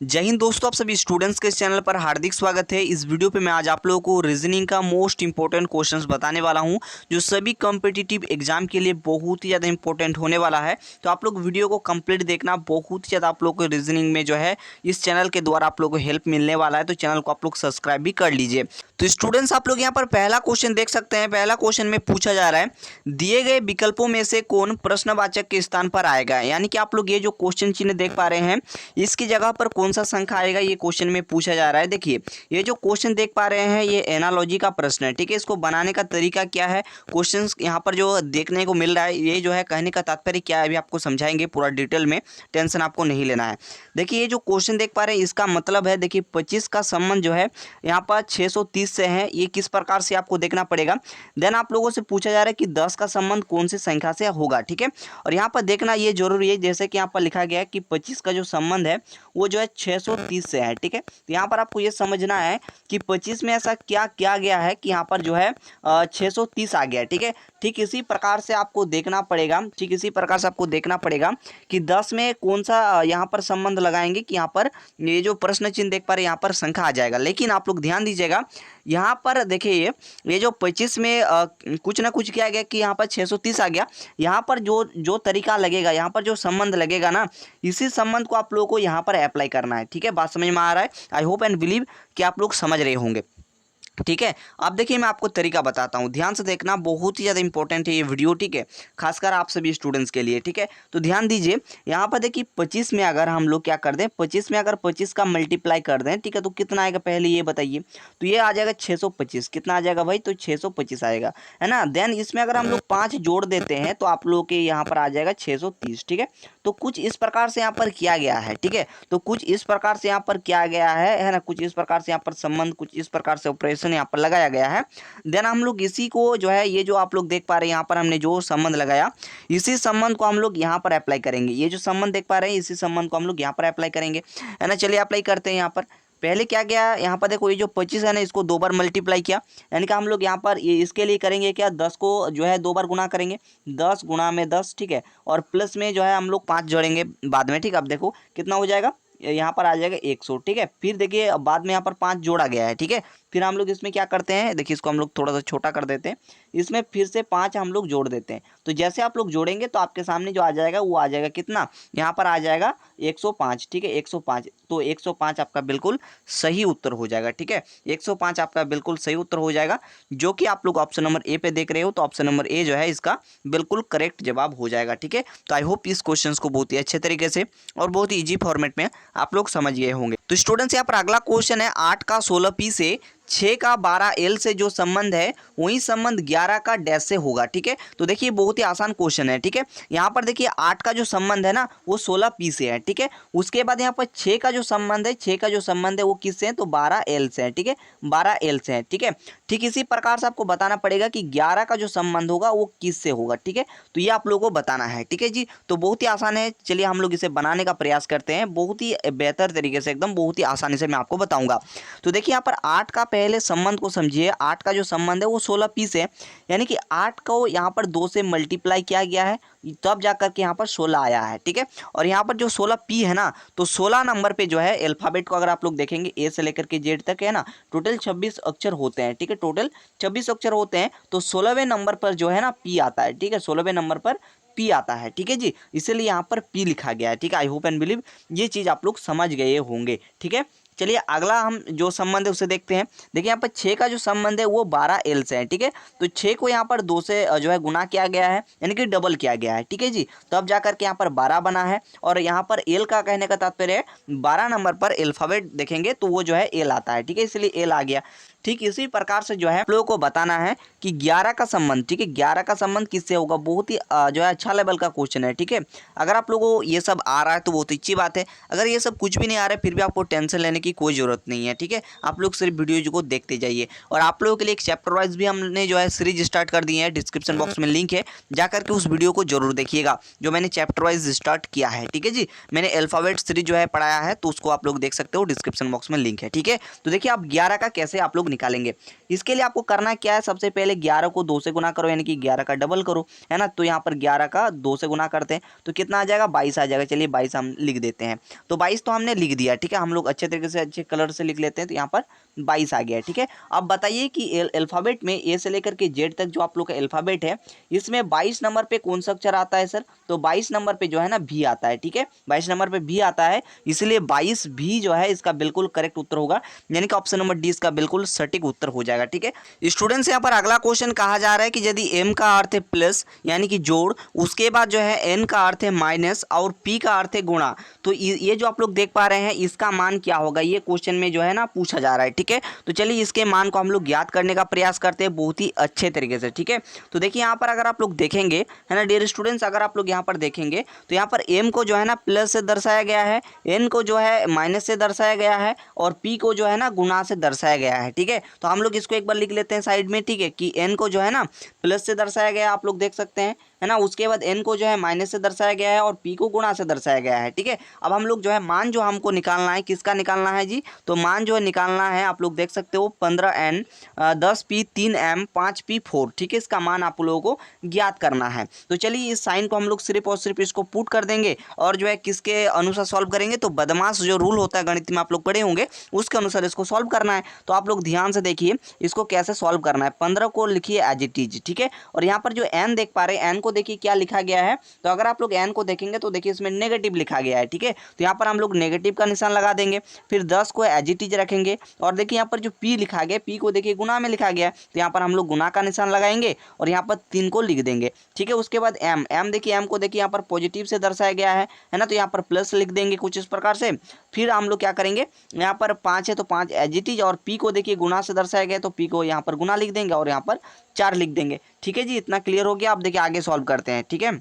जय हिंद दोस्तों, आप सभी स्टूडेंट्स के इस चैनल पर हार्दिक स्वागत है। इस वीडियो पे मैं आज आप लोगों को रीजनिंग का मोस्ट इंपॉर्टेंट क्वेश्चंस बताने वाला हूं, जो सभी कॉम्पिटिटिव एग्जाम के लिए बहुत ही ज़्यादा इंपॉर्टेंट होने वाला है। तो आप लोग वीडियो को कंप्लीट देखना, बहुत ही ज़्यादा आप लोग को रीजनिंग में जो है इस चैनल के द्वारा आप लोग को हेल्प मिलने वाला है। तो चैनल को आप लोग सब्सक्राइब भी कर लीजिए। तो स्टूडेंट्स, आप लोग यहाँ पर पहला क्वेश्चन देख सकते हैं। पहला क्वेश्चन में पूछा जा रहा है, दिए गए विकल्पों में से कौन प्रश्नवाचक के स्थान पर आएगा। यानी कि आप लोग ये जो क्वेश्चन चिन्ह देख पा रहे हैं, इसकी जगह पर कौन सा संख्या आएगा, ये क्वेश्चन में पूछा जा रहा है। देखिए, ये जो क्वेश्चन देख पा रहे हैं, ये एनालॉजी का प्रश्न है। ठीक है, इसको बनाने का तरीका क्या है, क्वेश्चन यहाँ पर जो देखने को मिल रहा है, ये जो है कहने का तात्पर्य क्या है, अभी आपको समझाएंगे पूरा डिटेल में। टेंशन आपको नहीं लेना है। देखिए, ये जो क्वेश्चन देख पा रहे हैं, इसका मतलब है, देखिए 25 का संबंध जो है यहाँ पर 630 से है। ये किस प्रकार से आपको देखना पड़ेगा। देन आप लोगों से पूछा जा रहा है कि 10 का संबंध कौन सी संख्या से होगा। ठीक है, और यहाँ पर देखना ये जरूरी है, जैसे कि यहाँ पर लिखा गया है कि 25 का जो संबंध है वो जो है 630 से है। ठीक है, तो यहाँ पर आपको ये समझना है कि 25 में ऐसा क्या किया गया है कि यहाँ पर जो है 630 आ गया है। ठीक है, ठीक इसी प्रकार से आपको देखना पड़ेगा। ठीक इसी प्रकार से आपको देखना पड़ेगा कि 10 में कौन सा यहाँ पर संबंध लगाएंगे कि यहाँ पर ये जो प्रश्न चिन्ह देख पा रहे हैं, यहाँ पर संख्या आ जाएगा। लेकिन आप लोग ध्यान दीजिएगा, यहाँ पर देखिए ये जो 25 में कुछ ना कुछ किया गया कि यहाँ पर 630 आ गया। यहाँ पर जो जो तरीका लगेगा, यहाँ पर जो संबंध लगेगा ना, इसी संबंध को आप लोगों को यहाँ पर अप्लाई करना है। ठीक है, बात समझ में आ रहा है। आई होप एंड बिलीव कि आप लोग समझ रहे होंगे। ठीक है, अब देखिए मैं आपको तरीका बताता हूँ, ध्यान से देखना, बहुत ही ज़्यादा इंपॉर्टेंट है ये वीडियो। ठीक है, खासकर आप सभी स्टूडेंट्स के लिए। ठीक है, तो ध्यान दीजिए, यहाँ पर देखिए 25 में अगर हम लोग क्या कर दें, 25 में अगर 25 का मल्टीप्लाई कर दें, ठीक है, तो कितना आएगा पहले ये बताइए। तो ये आ जाएगा 625। कितना आ जाएगा भाई, तो 625 आएगा, है ना। देन इसमें अगर हम लोग 5 जोड़ देते हैं तो आप लोग के यहाँ पर आ जाएगा 630। ठीक है, तो कुछ इस प्रकार से यहाँ पर किया गया है। ठीक है, तो कुछ इस प्रकार से यहाँ पर किया गया है ना, कुछ इस प्रकार से यहाँ पर संबंध, कुछ इस प्रकार से ऑपरेशन यहाँ पर लगाया गया है। देन हम लोग इसी को जो है, ये जो आप लोग देख पा रहे हैं, यहाँ पर हमने जो संबंध लगाया, इसी संबंध को हम लोग यहाँ पर अप्लाई करेंगे। ये जो संबंध देख पा रहे हैं, इसी संबंध को हम लोग यहाँ पर अप्लाई करेंगे, है ना। चलिए अप्लाई करते हैं। यहाँ पर पहले क्या गया, यहाँ पर देखो, ये जो 25 है ना, इसको 2 बार मल्टीप्लाई किया। यानी कि हम लोग यहाँ पर इसके लिए करेंगे क्या, 10 को जो है 2 बार गुना करेंगे, 10 गुणा में 10। ठीक है, और प्लस में जो है हम लोग 5 जोड़ेंगे बाद में। ठीक है, अब देखो कितना हो जाएगा, यहाँ पर आ जाएगा 100। ठीक है, फिर देखिए अब बाद में यहाँ पर 5 जोड़ा गया है। ठीक है, फिर हम लोग इसमें क्या करते हैं, देखिए इसको हम लोग थोड़ा सा छोटा कर देते हैं, इसमें फिर से 5 हम लोग जोड़ देते हैं। तो जैसे आप लोग जोड़ेंगे तो आपके सामने जो आ जाएगा वो आ जाएगा कितना, यहाँ पर आ जाएगा 105। ठीक है, 105, तो 105 आपका बिल्कुल सही उत्तर हो जाएगा। ठीक है, 105 आपका बिल्कुल सही उत्तर हो जाएगा, जो कि आप लोग ऑप्शन नंबर ए पे देख रहे हो। तो ऑप्शन नंबर ए जो है इसका बिल्कुल करेक्ट जवाब हो जाएगा। ठीक है, तो आई होप इस क्वेश्चन को बहुत ही अच्छे तरीके से और बहुत ही ईजी फॉर्मेट में आप लोग समझ गए होंगे। तो स्टूडेंट्स, यहाँ पर अगला क्वेश्चन है, 8 का 16 पी से 6 का 12 एल से जो संबंध है, वही संबंध 11 का डैश से होगा। ठीक है, तो देखिए बहुत ही आसान क्वेश्चन है। ठीक है, यहाँ पर देखिए 8 का जो संबंध है ना, वो 16 पी से है। ठीक है, उसके बाद यहाँ पर 6 का जो संबंध है, 6 का जो संबंध है वो किससे है, तो 12 एल से है। ठीक है, 12 एल से है। ठीक है, ठीक इसी प्रकार से आपको बताना पड़ेगा कि 11 का जो संबंध होगा वो किससे होगा। ठीक है, तो ये आप लोगों को बताना है। ठीक है जी, तो बहुत ही आसान है। चलिए हम लोग इसे बनाने का प्रयास करते हैं, बहुत ही बेहतर तरीके से, एकदम बहुत ही आसानी से मैं आपको बताऊंगा। तो देखिए यहाँ पर 8 का पहले संबंध को समझिए। 8 का जो संबंध है वो 16 पी से है, यानी कि 8 को यहाँ पर 2 से मल्टीप्लाई किया गया है, तब जाकर के यहाँ पर 16 आया है। ठीक है, और यहाँ पर जो 16 पी है ना, तो 16 नंबर पे जो है अल्फाबेट को अगर आप लोग देखेंगे, ए से लेकर के जेड तक है ना, टोटल 26 अक्षर होते हैं। ठीक है, टोटल 26 अक्षर होते हैं, तो 16वें नंबर पर जो है ना पी आता है। ठीक है, 16वें नंबर पर पी आता है। ठीक है जी, इसलिए यहाँ पर पी लिखा गया है। ठीक है, आई होप एंड बिलीव ये चीज़ आप लोग समझ गए होंगे। ठीक है, चलिए अगला हम जो संबंध है उसे देखते हैं। देखिए यहाँ पर 6 का जो संबंध है वो 12 एल से है। ठीक है, तो 6 को यहाँ पर 2 से जो है गुना किया गया है, यानी कि डबल किया गया है। ठीक है जी, तब जाकर के यहाँ पर 12 बना है। और यहाँ पर एल का कहने का तात्पर्य है, 12 नंबर पर अल्फाबेट देखेंगे तो वो जो है एल आता है। ठीक है, इसलिए एल आ गया। ठीक इसी प्रकार से जो है आप लोगों को बताना है कि 11 का संबंध, ठीक है, 11 का संबंध किससे होगा। बहुत ही जो है अच्छा लेवल का क्वेश्चन है। ठीक है, अगर आप लोगों को ये सब आ रहा है तो बहुत अच्छी बात है। अगर ये सब कुछ भी नहीं आ रहा है, फिर भी आपको टेंशन लेने की कोई ज़रूरत नहीं है। ठीक है, आप लोग सिर्फ वीडियो को देखते जाइए। और आप लोगों के लिए एक चैप्टर वाइज भी हमने जो है सीरीज स्टार्ट कर दी है, डिस्क्रिप्शन बॉक्स में लिंक है, जाकर के उस वीडियो को जरूर देखिएगा, जो मैंने चैप्टर वाइज स्टार्ट किया है। ठीक है जी, मैंने अल्फाबेट सीरीज जो है पढ़ाया है, तो उसको आप लोग देख सकते हो, डिस्क्रिप्शन बॉक्स में लिंक है। ठीक है, तो देखिए आप 11 का कैसे आप लोग निकालेंगे। इसके लिए आपको करना क्या है, सबसे पहले 11 को 2 से गुना करो, यानी कि 11 का डबल करो, है ना। तो यहाँ पर 11 का 2 से गुना करते हैं तो कितना आ जाएगा, 22 आ जाएगा। चलिए 22 हम लिख देते हैं। तो 22 तो हमने लिख दिया, ठीक है। हम लोग अच्छे तरीके से अच्छे कलर से लिख लेते हैं, तो यहाँ पर 22 आ गया, ठीक है। अब बताइए कि अल्फ़ाबेट में ए से लेकर के जेड तक जो आप लोग का अल्फ़ाबेट है, इसमें 22 नंबर पे कौन सा अक्षर आता है सर? तो 22 नंबर पे जो है ना भी आता है, ठीक है। 22 नंबर पे भी आता है, इसलिए 22 भी जो है इसका बिल्कुल करेक्ट उत्तर होगा, यानी कि ऑप्शन नंबर डी इसका बिल्कुल सटीक उत्तर हो जाएगा, ठीक है। स्टूडेंट्स यहाँ पर अगला क्वेश्चन कहा जा रहा है कि यदि एम का अर्थ है प्लस यानी कि जोड़, उसके बाद जो है एन का अर्थ है माइनस और पी का अर्थ है गुणा, तो ये जो आप लोग देख पा रहे हैं इसका मान क्या होगा, ये क्वेश्चन में जो है ना पूछा जा रहा है, ठीक है। तो चलिए इसके मान को हम लोग ज्ञात करने का प्रयास करते हैं बहुत ही अच्छे तरीके से, ठीक है। तो देखिए यहाँ पर अगर आप लोग देखेंगे, है ना डियर स्टूडेंट्स, अगर आप लोग यहाँ पर देखेंगे तो यहाँ पर एम को जो है ना प्लस से दर्शाया गया है, एन को जो है माइनस से दर्शाया गया है और पी को जो है ना गुणा से दर्शाया गया है, ठीक है। तो हम लोग इसको एक बार लिख लेते हैं साइड में, ठीक है, कि एन को जो है ना प्लस से दर्शाया गया है, आप लोग देख सकते हैं, है ना। उसके बाद एन को जो है माइनस से दर्शाया गया है और पी को गुणा से दर्शाया गया है, ठीक है। अब हम लोग जो है मान जो हमको निकालना है, किसका निकालना है जी? तो मान जो है निकालना है, आप लोग देख सकते हो 15n 10p 3m 5p 4, ठीक है। इसका मान आप लोगों को ज्ञात करना है। तो चलिए इस साइन को हम लोग सिर्फ और सिर्फ इसको पुट कर देंगे और जो है किसके अनुसार सॉल्व करेंगे, तो बदमाश जो रूल होता है गणित में आप लोग पढ़े होंगे, उसके अनुसार इसको सॉल्व करना है। तो आप लोग ध्यान से देखिए इसको कैसे सॉल्व करना है। 15 को लिखिए एज इट इज, ठीक है। और यहाँ पर जो एन देख पा रहे हैं, एन को देखिए क्या लिखा गया है। तो अगर आप लोग एन को देखेंगे तो देखिए इसमें नेगेटिव लिखा गया है, ठीक है। तो यहाँ पर हम लोग नेगेटिव का निशान लगा देंगे, फिर 10 को एज इट इज रखेंगे और देखिए यहाँ पर जो पी लिखा गया, पी को देखिए गुना में लिखा गया है, तो यहाँ पर हम लोग गुना का निशान लगाएंगे और यहाँ पर 3 को लिख देंगे, ठीक है। उसके बाद एम, एम देखिए, एम को देखिए यहाँ पर पॉजिटिव से दर्शाया गया है ना, तो यहाँ पर प्लस लिख देंगे कुछ इस प्रकार से। फिर हम लोग क्या करेंगे, यहाँ पर 5 है तो 5 एज इट इज और पी को देखिए गुना से दर्शाया गया, तो पी को यहाँ पर गुना लिख देंगे और यहाँ पर 4 लिख देंगे, ठीक है जी। इतना क्लियर हो गया। आप देखिए आगे सॉल्व करते हैं, ठीक है।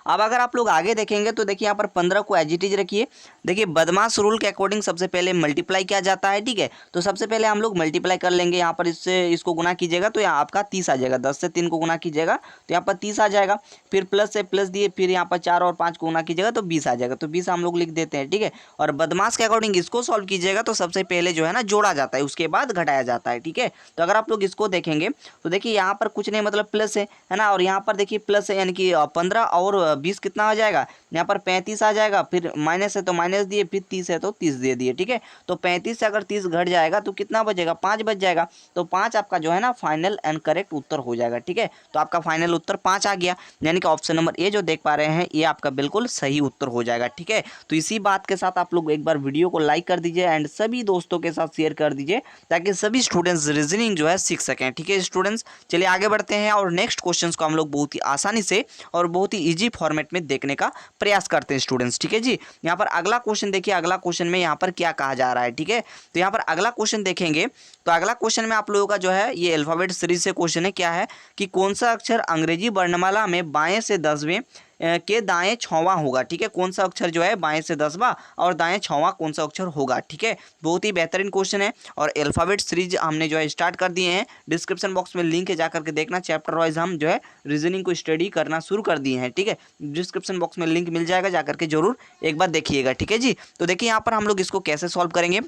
अब अगर आप लोग आगे देखेंगे तो देखिए यहाँ पर 15 को एज इट इज रखिए। देखिए बदमाश रूल के अकॉर्डिंग सबसे पहले मल्टीप्लाई किया जाता है, ठीक है। तो सबसे पहले हम लोग मल्टीप्लाई कर लेंगे, यहाँ पर इससे इसको गुना कीजिएगा तो यहाँ आपका 30 आ जाएगा। 10 से 3 को गुना कीजिएगा तो यहाँ पर 30 आ जाएगा। फिर प्लस से प्लस दिए, फिर यहाँ पर 4 और 5 को गुना कीजिएगा तो 20 आ जाएगा। तो 20 हम लोग लिख देते हैं, ठीक है। और बदमाश के अकॉर्डिंग इसको सॉल्व कीजिएगा तो सबसे पहले जो है ना जोड़ा जाता है, उसके बाद घटाया जाता है, ठीक है। तो अगर आप लोग इसको देखेंगे तो देखिए यहाँ पर कुछ नहीं, मतलब प्लस है ना, और यहाँ पर देखिए प्लस है, यानी कि 15 और 20 कितना आ जाएगा, यहाँ पर 35 आ जाएगा। फिर माइनस है तो माइनस दिए, फिर 30 है तो 30 दे दिए, ठीक है। तो 35 से अगर 30 घट जाएगा तो कितना बचेगा, 5 बच जाएगा। तो 5 आपका जो है ना फाइनल एंड करेक्ट उत्तर हो जाएगा, ठीक है। तो आपका फाइनल उत्तर 5 आ गया, यानी कि ऑप्शन नंबर ए जो देख पा रहे हैं ये आपका बिल्कुल सही उत्तर हो जाएगा, ठीक है। तो इसी बात के साथ आप लोग एक बार वीडियो को लाइक कर दीजिए एंड सभी दोस्तों के साथ शेयर कर दीजिए ताकि सभी स्टूडेंट्स रीजनिंग जो है सीख सकें, ठीक है स्टूडेंट्स। चलिए आगे बढ़ते हैं और नेक्स्ट क्वेश्चन को हम लोग बहुत ही आसानी से और बहुत ही ईजी फॉर्मेट में देखने का प्रयास करते हैं स्टूडेंट्स, ठीक है जी। यहाँ पर अगला क्वेश्चन देखिए, अगला क्वेश्चन में यहाँ पर क्या कहा जा रहा है, ठीक है। तो यहाँ पर अगला क्वेश्चन देखेंगे तो अगला क्वेश्चन में आप लोगों का जो है ये अल्फाबेट सीरीज से क्वेश्चन है, क्या है कि कौन सा अक्षर अंग्रेजी वर्णमाला में बाएं से 10वें के दाएं 6वां होगा, ठीक है। कौन सा अक्षर जो है बाएं से 10वां और दाएं 6वां कौन सा अक्षर होगा, ठीक है। बहुत ही बेहतरीन क्वेश्चन है और अल्फाबेट सीरीज हमने जो है स्टार्ट कर दिए हैं। डिस्क्रिप्शन बॉक्स में लिंक है, जाकर के देखना। चैप्टर वाइज हम जो है रीजनिंग को स्टडी करना शुरू कर दिए हैं, ठीक है। डिस्क्रिप्शन बॉक्स में लिंक मिल जाएगा, जाकर के जरूर एक बार देखिएगा, ठीक है जी। तो देखिए यहाँ पर हम लोग इसको कैसे सॉल्व करेंगे।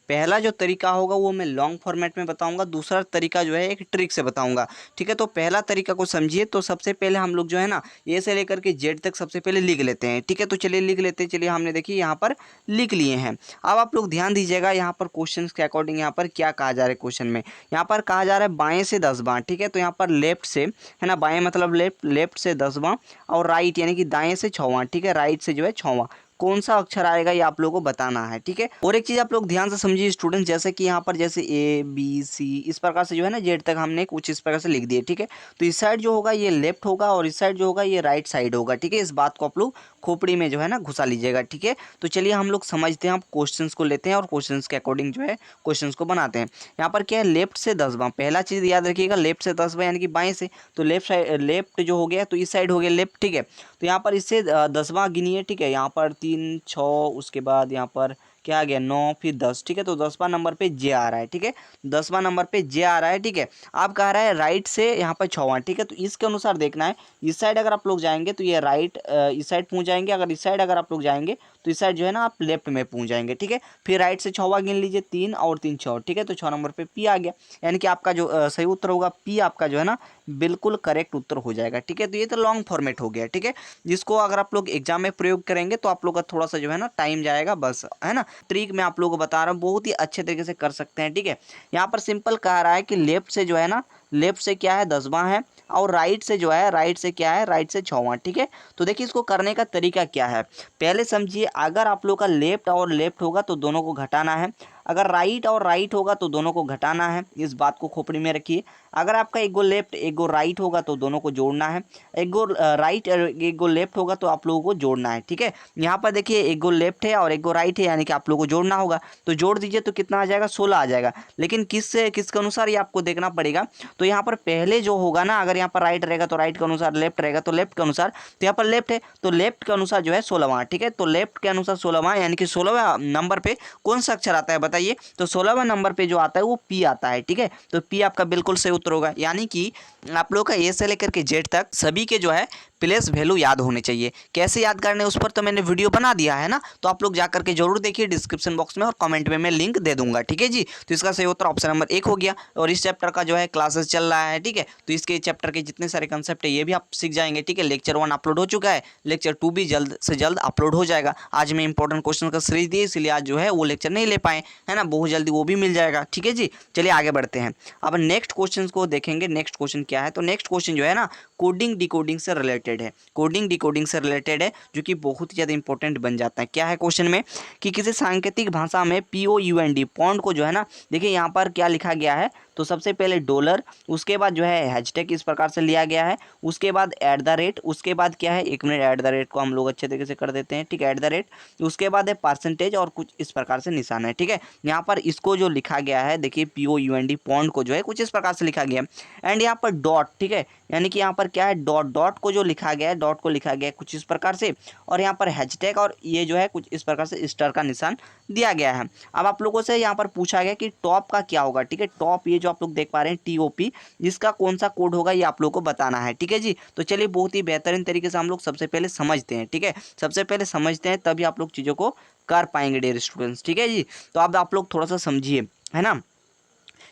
पहला जो तरीका होगा वो मैं लॉन्ग फॉर्मेट में बताऊंगा, दूसरा तरीका जो है एक ट्रिक से बताऊंगा, ठीक है। तो पहला तरीका को समझिए। तो सबसे पहले हम लोग जो है ना ए से लेकर के जेड तक सबसे पहले लिख लेते हैं, ठीक है। तो चलिए लिख लेते हैं। चलिए हमने देखिए यहाँ पर लिख लिए हैं। अब आप लोग ध्यान दीजिएगा यहाँ पर क्वेश्चन के अकॉर्डिंग यहाँ पर क्या कहा जा रहा है। क्वेश्चन में यहाँ पर कहा जा रहा है बाएं से 10वां, ठीक है। तो यहाँ पर लेफ्ट से, है ना, बाएं मतलब लेफ्ट, लेफ्ट से 10वां और राइट यानी कि दाएं से 6वां, ठीक है। राइट से जो है 6वां, कौन सा अक्षर आएगा ये आप लोगों को बताना है, ठीक है। और एक चीज़ आप लोग ध्यान से समझिए स्टूडेंट, जैसे कि यहाँ पर जैसे ए बी सी इस प्रकार से जो है ना जेड तक हमने कुछ इस प्रकार से लिख दिए, ठीक है। तो इस साइड जो होगा ये लेफ्ट होगा और इस साइड जो होगा ये राइट साइड होगा, ठीक है। इस बात को आप लोग खोपड़ी में जो है ना घुसा लीजिएगा, ठीक है। तो चलिए हम लोग समझते हैं, आप क्वेश्चंस को लेते हैं और क्वेश्चंस के अकॉर्डिंग जो है क्वेश्चंस को बनाते हैं। यहाँ पर क्या है, लेफ्ट से 10वां, पहला चीज़ याद रखिएगा, लेफ्ट से 10वां यानी कि बाएं से। तो लेफ्ट साइड, लेफ्ट जो हो गया तो इस साइड हो गया लेफ्ट, ठीक है। तो यहाँ पर इससे 10वां गिनिए, ठीक है। यहाँ पर 3 6, उसके बाद यहाँ पर क्या आ गया 9, फिर 10, ठीक है। तो 10वां नंबर पे जे आ रहा है, ठीक है। 10वां नंबर पे जे आ रहा है, ठीक है। आप कह रहा है राइट से यहाँ पर 6वां, ठीक है। तो इसके अनुसार देखना है, इस साइड अगर आप लोग जाएंगे तो ये राइट इस साइड पहुँच जाएंगे, अगर इस साइड अगर आप लोग जाएंगे तो इस साइड जो है ना आप लेफ्ट में पहुँच जाएंगे, ठीक है। फिर राइट से 6वां गिन लीजिए, 3 और 3 6, ठीक है। तो 6 नंबर पे पी आ गया, यानी कि आपका जो सही उत्तर होगा पी आपका जो है ना बिल्कुल करेक्ट उत्तर हो जाएगा, ठीक है। तो ये तो लॉन्ग फॉर्मेट हो गया, ठीक है, जिसको अगर आप लोग एग्जाम में प्रयोग करेंगे तो आप लोग का थोड़ा सा जो है ना टाइम जाएगा, बस है ना। ट्रिक मैं आप लोगों को बता रहा हूँ, बहुत ही अच्छे तरीके से कर सकते हैं, ठीक है। यहाँ पर सिंपल कह रहा है कि लेफ्ट से जो है ना, लेफ्ट से क्या है 10वां है, और राइट से जो है, राइट से क्या है, राइट से 6वां, ठीक है। तो देखिए इसको करने का तरीका क्या है, पहले समझिए। अगर आप लोग का लेफ्ट और लेफ्ट होगा तो दोनों को घटाना है, अगर राइट और राइट होगा तो दोनों को घटाना है, इस बात को खोपड़ी में रखिए। अगर आपका एक गो लेफ्ट एक गो राइट होगा तो दोनों को जोड़ना है, एक गो राइट और एक गो लेफ्ट होगा तो आप लोगों को जोड़ना है, ठीक है। यहाँ पर देखिए एक गो लेफ्ट है और एक गो राइट है, यानी कि आप लोगों को जोड़ना होगा, तो जोड़ दीजिए तो कितना आ जाएगा 16 आ जाएगा। लेकिन किसके अनुसार ये आपको देखना पड़ेगा। तो यहाँ पर पहले जो होगा ना, अगर यहाँ पर राइट रहेगा तो राइट के अनुसार, लेफ्ट रहेगा तो लेफ्ट के अनुसार, तो यहाँ पर लेफ्ट है तो लेफ्ट के अनुसार जो है 16वां, ठीक है। तो लेफ्ट के अनुसार 16वां, यानी कि 16वां नंबर पे कौन सा अक्षर आता है बताइए। तो 16वां नंबर पे जो आता है वो पी आता है, ठीक है। तो पी आपका बिल्कुल सही उत्तर होगा, यानी कि आप लोग का ए से लेकर के जेड तक सभी के जो है प्लेस वैल्यू याद होने चाहिए। कैसे याद करने उस पर तो मैंने वीडियो बना दिया है ना, तो आप लोग जाकर के जरूर देखिए डिस्क्रिप्शन बॉक्स में, और कमेंट में मैं लिंक दे दूंगा, ठीक है जी। तो इसका सही उत्तर ऑप्शन नंबर 1 हो गया। और इस चैप्टर का जो है क्लासेस चल रहा है, ठीक है। तो इसके चैप्टर के जितने सारे कंसेप्ट है ये भी आप सीख जाएंगे, ठीक है। लेक्चर 1 अपलोड हो चुका है, लेक्चर 2 भी जल्द से जल्द अपलोड हो जाएगा। आज मैं इंपॉर्टेंट क्वेश्चन का सीरीज दिए, इसलिए आज जो है वो लेक्चर नहीं ले पाए, है ना। बहुत जल्दी वो भी मिल जाएगा, ठीक है जी। चलिए आगे बढ़ते हैं। अब नेक्स्ट क्वेश्चन को देखेंगे। नेक्स्ट क्वेश्चन क्या है, तो नेक्स्ट क्वेश्चन जो है ना कोडिंग डिकोडिंग से रिलेटेड है, कोडिंग डिकोडिंग से रिलेटेड है, जो कि बहुत ही ज़्यादा इंपॉर्टेंट बन जाता है। क्या है क्वेश्चन में कि किसी सांकेतिक भाषा में POUND पॉन्ड को जो है ना, देखिए यहाँ पर क्या लिखा गया है। तो सबसे पहले डॉलर, उसके बाद जो है हैशटैग इस प्रकार से लिया गया है, उसके बाद एट द रेट, उसके बाद क्या है, एक मिनट, एट द रेट को हम लोग अच्छे तरीके से कर देते हैं, ठीक है, एट द रेट, उसके बाद है परसेंटेज और कुछ इस प्रकार से निशान है, ठीक है। यहाँ पर इसको जो लिखा गया है देखिए POUND पॉन्ड को जो है कुछ इस प्रकार से लिखा गया है। एंड यहाँ पर डॉट, ठीक है, यानी कि यहाँ पर क्या है डॉट, डॉट को जो लिखा गया है, डॉट को लिखा गया है कुछ इस प्रकार से, और यहाँ पर हैशटैग और ये जो है कुछ इस प्रकार से स्टार का निशान दिया गया है। अब आप लोगों से यहाँ पर पूछा गया कि टॉप का क्या होगा, ठीक है। टॉप ये जो आप लोग देख पा रहे हैं TOP, इसका कौन सा कोड होगा ये आप लोग को बताना है, ठीक है जी। तो चलिए बहुत ही बेहतरीन तरीके से हम लोग सबसे पहले समझते हैं, ठीक है। सबसे पहले समझते हैं तभी आप लोग चीज़ों को कर पाएंगे डियर स्टूडेंट्स, ठीक है जी। तो अब आप लोग थोड़ा सा समझिए, है ना।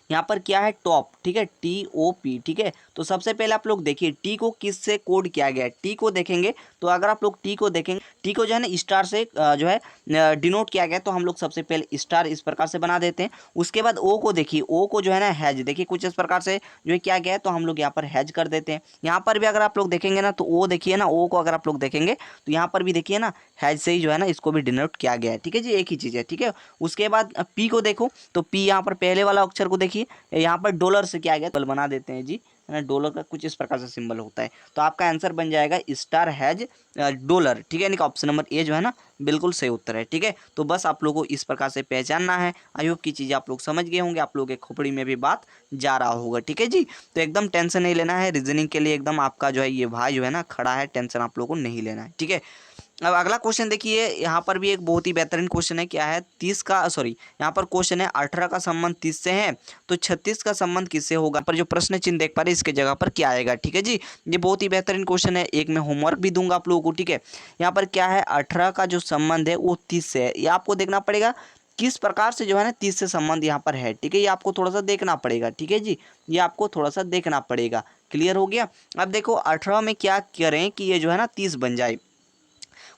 यहाँ पर क्या है टॉप, ठीक है, TOP, ठीक है। तो सबसे पहले आप लोग देखिए टी को किस से कोड किया गया है। टी को देखेंगे तो अगर आप लोग टी को देखेंगे, टी को जो है ना स्टार से जो है डिनोट किया गया, तो हम लोग सबसे पहले स्टार इस प्रकार से बना देते हैं। उसके बाद ओ को देखिए, ओ को जो है ना हैज, देखिए कुछ इस प्रकार से जो है किया गया है, तो हम लोग यहाँ पर हैज कर देते हैं। यहाँ पर भी अगर आप लोग देखेंगे ना तो ओ देखिए ना, ओ को अगर आप लोग देखेंगे तो यहाँ पर भी देखिए ना हैज से ही जो है ना इसको भी डिनोट किया गया है, ठीक है जी, एक ही चीज़ है, ठीक है। उसके बाद पी को देखो तो पी यहाँ पर पहले वाला अक्षर को देखिए, यहाँ पर डॉलर से क्या गया, बना देते हैं जी, है ना। डॉलर का कुछ इस प्रकार से सिंबल होता है, तो आपका आंसर बन जाएगा स्टार हैज डॉलर, ठीक है, यानी कि ऑप्शन नंबर ए जो है ना बिल्कुल सही उत्तर है, ठीक है। तो बस आप लोगों को इस प्रकार से पहचानना है। आई होप की चीज़ें आप लोग समझ गए होंगे, आप लोगों के खोपड़ी में भी बात जा रहा होगा, ठीक है जी। तो एकदम टेंशन नहीं लेना है, रीजनिंग के लिए एकदम आपका जो है ये भाई जो है ना खड़ा है, टेंशन आप लोगों को नहीं लेना है, ठीक है। अब अगला क्वेश्चन देखिए, यहाँ पर भी एक बहुत ही बेहतरीन क्वेश्चन है। क्या है 30 का, सॉरी यहाँ पर क्वेश्चन है 18 का संबंध 30 से है, तो 36 का संबंध किससे होगा। पर जो प्रश्न चिन्ह देख पा रहे हैं इसके जगह पर क्या आएगा, ठीक है जी। ये बहुत ही बेहतरीन क्वेश्चन है, एक मैं होमवर्क भी दूंगा आप लोगों को, ठीक है। यहाँ पर क्या है 18 का जो संबंध है वो 30 से है, ये आपको देखना पड़ेगा किस प्रकार से जो है ना 30 से संबंध यहाँ पर है, ठीक है। ये आपको थोड़ा सा देखना पड़ेगा, ठीक है जी, ये आपको थोड़ा सा देखना पड़ेगा। क्लियर हो गया। अब देखो 18 में क्या करें कि ये जो है ना 30 बन जाए।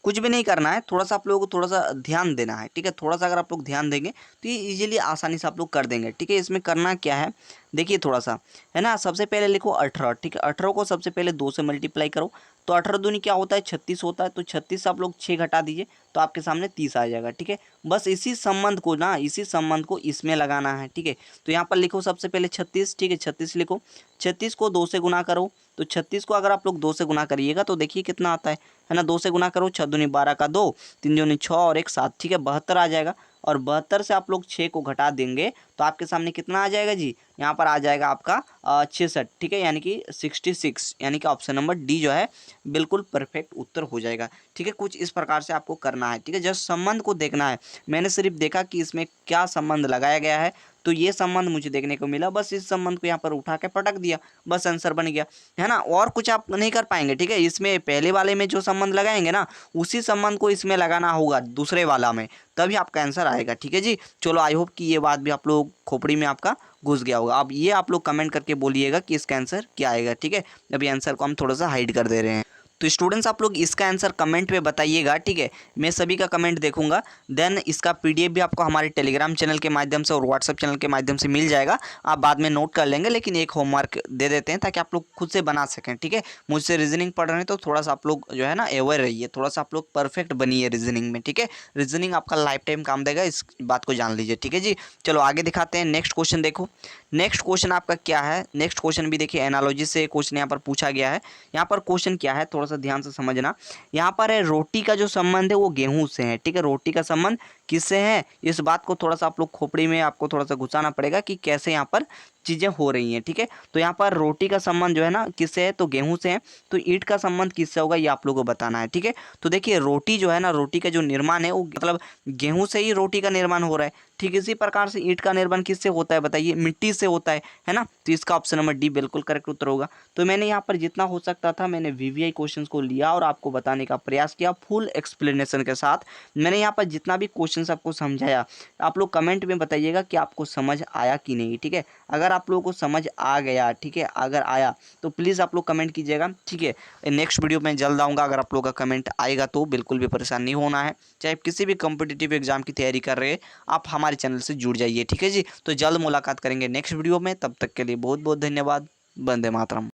कुछ भी नहीं करना है, थोड़ा सा आप लोगों को थोड़ा सा ध्यान देना है, ठीक है। थोड़ा सा अगर आप लोग ध्यान देंगे तो ये इजीली आसानी से आप लोग कर देंगे, ठीक है। इसमें करना क्या है देखिए थोड़ा सा, है ना। सबसे पहले लिखो 18, ठीक है। 18 को सबसे पहले 2 से मल्टीप्लाई करो, तो 18 दूनी क्या होता है 36 होता है, तो 36 से आप लोग 6 घटा दीजिए तो आपके सामने 30 आ जाएगा, ठीक है। बस इसी संबंध को ना, इसी संबंध को इसमें लगाना है, ठीक है। तो यहाँ पर लिखो सबसे पहले 36, ठीक है, 36 लिखो। 36 को 2 से गुना करो, तो 36 को अगर आप लोग 2 से गुना करिएगा तो देखिए कितना आता है ना। 2 से गुना करो, 6 दूनी 12 का 2, 3 दूनी 6 और 1 7, ठीक है, 72 आ जाएगा। और 72 से आप लोग 6 को घटा देंगे तो आपके सामने कितना आ जाएगा जी, यहाँ पर आ जाएगा आपका 66, ठीक है, यानी कि 66, यानी कि ऑप्शन नंबर डी जो है बिल्कुल परफेक्ट उत्तर हो जाएगा। ठीक है, कुछ इस प्रकार से आपको करना है। ठीक है, जस्ट संबंध को देखना है। मैंने सिर्फ देखा कि इसमें क्या संबंध लगाया गया है, तो ये संबंध मुझे देखने को मिला, बस इस संबंध को यहाँ पर उठा के पटक दिया, बस आंसर बन गया, है ना। और कुछ आप नहीं कर पाएंगे। ठीक है, इसमें पहले वाले में जो संबंध लगाएंगे ना, उसी संबंध को इसमें लगाना होगा दूसरे वाला में, तभी आपका आंसर आएगा। ठीक है जी, चलो आई होप कि ये बात भी आप लोग खोपड़ी में आपका घुस गया होगा। अब ये आप लोग कमेंट करके बोलिएगा कि इसका आंसर क्या आएगा। ठीक है, अभी आंसर को हम थोड़ा सा हाइड कर दे रहे हैं। तो स्टूडेंट्स आप लोग इसका आंसर कमेंट में बताइएगा। ठीक है, मैं सभी का कमेंट देखूंगा। देन इसका पीडीएफ भी आपको हमारे टेलीग्राम चैनल के माध्यम से और व्हाट्सएप चैनल के माध्यम से मिल जाएगा। आप बाद में नोट कर लेंगे, लेकिन एक होमवर्क दे देते हैं ताकि आप लोग खुद से बना सकें। ठीक है, मुझसे रीजनिंग पढ़ रहे हैं तो थोड़ा सा आप लोग जो है ना अवेयर रहिए, थोड़ा सा आप लोग परफेक्ट बनिए रीजनिंग में। ठीक है, रीजनिंग आपका लाइफ टाइम काम देगा, इस बात को जान लीजिए। ठीक है जी, चलो आगे दिखाते हैं। नेक्स्ट क्वेश्चन देखो, नेक्स्ट क्वेश्चन आपका क्या है। नेक्स्ट क्वेश्चन भी देखिए एनालॉजी से क्वेश्चन यहाँ पर पूछा गया है। यहाँ पर क्वेश्चन क्या है, थोड़ा सा ध्यान से समझना। यहाँ पर है रोटी का जो संबंध है वो गेहूं से है। ठीक है, रोटी का संबंध किससे है, इस बात को थोड़ा सा आप लोग खोपड़ी में आपको थोड़ा सा घुसाना पड़ेगा कि कैसे यहाँ पर चीज़ें हो रही हैं। ठीक है, तो यहाँ पर रोटी का संबंध जो है ना किससे है, तो गेहूं से है। तो ईंट का संबंध किससे होगा, ये आप लोगों को बताना है। ठीक है, तो देखिए रोटी जो है ना, रोटी का जो निर्माण है वो मतलब गेहूं से ही रोटी का निर्माण हो रहा है। ठीक, इसी प्रकार से ईंट का निर्माण किससे होता है बताइए, मिट्टी से होता है ना। तो इसका ऑप्शन नंबर डी बिल्कुल करेक्ट उत्तर होगा। तो मैंने यहाँ पर जितना हो सकता था मैंने वीवीआई क्वेश्चंस को लिया और आपको बताने का प्रयास किया फुल एक्सप्लेनेशन के साथ। मैंने यहाँ पर जितना भी क्वेश्चंस आपको समझाया, आप लोग कमेंट में बताइएगा कि आपको समझ आया कि नहीं। ठीक है, अगर आप लोगों को समझ आ गया, ठीक है, अगर आया तो प्लीज़ आप लोग कमेंट कीजिएगा। ठीक है, नेक्स्ट वीडियो में जल्द आऊँगा। अगर आप लोगों का कमेंट आएगा तो बिल्कुल भी परेशान नहीं होना है। चाहे आप किसी भी कॉम्पिटिटिव एग्जाम की तैयारी कर रहे हैं, आप हमारे चैनल से जुड़ जाइए। ठीक है जी, तो जल्द मुलाकात करेंगे नेक्स्ट वीडियो में। तब तक के लिए बहुत बहुत धन्यवाद। वंदे मातरम।